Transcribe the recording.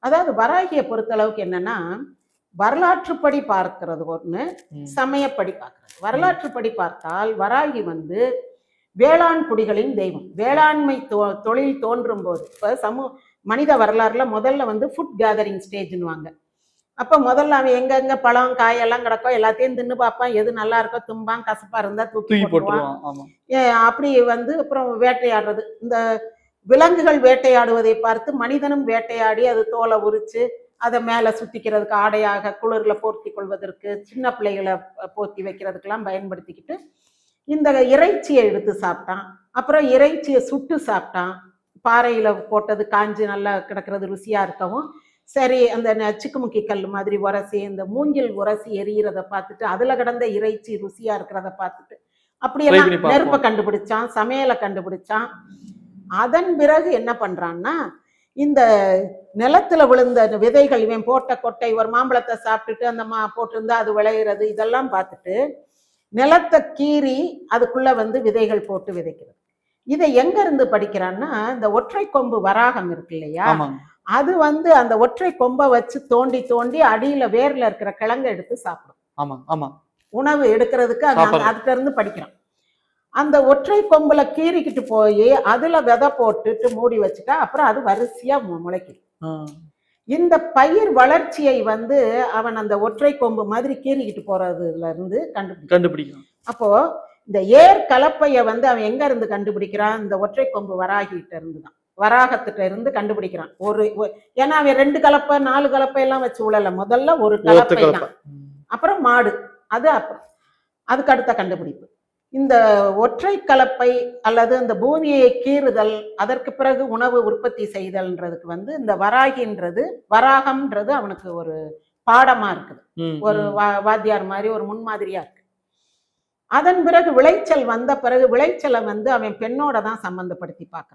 அதாவது வராகியை பொறுத்தளவுக்கு என்னன்னா, வரலாற்றுப்படி பார்க்கிறது ஒண்ணு, சமயப்படி பார்க்கிறது. வரலாற்றுப்படி பார்த்தால் வராகி வந்து வேளாண் குடிகளின் தெய்வம். வேளாண்மை தொழில் தோன்றும் போது இப்ப மனித வரலாறுல முதல்ல வந்து ஃபுட் கேதரிங் ஸ்டேஜ்னுவாங்க. அப்ப முதல்ல அவன் எங்கெங்க பழம் காயெல்லாம் கிடக்கோ எல்லாத்தையும் தின்னு பார்ப்பான். எது நல்லா இருக்கோ தும்பான், கசப்பா இருந்தா தூக்கி போட்டுருவான். அப்படி வந்து அப்புறம் வேட்டையாடுறது, இந்த விலங்குகள் வேட்டையாடுவதை பார்த்து மனிதனும் வேட்டையாடி அது தோலை உரிச்சு அதை மேல சுத்திக்கிறதுக்கு, ஆடையாக குளிர்ல போர்த்தி கொள்வதற்கு, சின்ன பிள்ளைகளை போர்த்தி வைக்கிறதுக்கெல்லாம் பயன்படுத்திக்கிட்டு இந்த இறைச்சியை எடுத்து சாப்பிட்டான். அப்புறம் இறைச்சியை சுட்டு சாப்பிட்டான். பாறையில போட்டது காஞ்சு நல்லா கிடக்கிறது ருசியா இருக்கவும், சரி அந்த சிக்குமுக்கி கல் மாதிரி உரசி, இந்த மூங்கில் உரசி எரியறத பார்த்துட்டு, அதுல கிடந்த இறைச்சி ருசியா இருக்கிறத பார்த்துட்டு அப்படியெல்லாம் நெருப்பை கண்டுபிடிச்சான், சமையலை கண்டுபிடிச்சான். அதன் பிறகு என்ன பண்றான்னா, இந்த நிலத்துல விழுந்த விதைகள், இவன் போட்ட கொட்டை, ஒரு மாம்பழத்தை சாப்பிட்டுட்டு அந்த போட்டிருந்தா அது விளையிறது, இதெல்லாம் பார்த்துட்டு நிலத்தை கீறி அதுக்குள்ள வந்து விதைகள் போட்டு விதைக்கிறது. இதை எங்க இருந்து படிக்கிறான்னா, இந்த ஒற்றை கொம்பு வராகம் இருக்கு இல்லையா, அது வந்து அந்த ஒற்றை கொம்பை வச்சு தோண்டி தோண்டி அடியில வேர்ல இருக்கிற கிழங்கை எடுத்து சாப்பிடும். உணவு எடுக்கிறதுக்கு அதுல இருந்து படிக்கிறான். அந்த ஒற்றை கொம்புல கீறிக்கிட்டு போய் அதுல விதை போட்டுட்டு மூடி வச்சுட்டா அப்புறம் அது வரிசையா முளைக்குது. இந்த பயிர் வளர்ச்சியை வந்து அவன் அந்த ஒற்றை கொம்பு மாதிரி கீறிக்கிட்டு போறதுல இருந்து கண்டுபிடிக்கிறான். அப்போ இந்த ஏர் கலப்பைய வந்து அவன் எங்க இருந்து கண்டுபிடிக்கிறான்? இந்த ஒற்றை கொம்பு வராகிட்ட இருந்துதான், வராகத்திட்ட இருந்து கண்டுபிடிக்கிறான். ஏன்னா அவன் 2 கலப்பை 4 கலப்பை எல்லாம் வச்சு உழல, முதல்ல ஒரு கலப்பை தான், அப்புறம் மாடு, அது அப்புறம் அதுக்கு அடுத்த கண்டுபிடிப்பு. இந்த ஒற்றை கலப்பை அல்லது இந்த பூமியை கீறுதல், அதற்கு பிறகு உணவு உற்பத்தி செய்தல்ன்றதுக்கு வந்து இந்த வராகின்றது, வராகம்ன்றது அவனுக்கு ஒரு பாடமா இருக்குது, ஒரு வாத்தியார் மாதிரி ஒரு முன்மாதிரியா இருக்கு. அதன் பிறகு விளைச்சல் வந்த பிறகு விளைச்சலை வந்து அவன் பெண்ணோட தான் சம்பந்தப்படுத்தி பார்க்கறான்.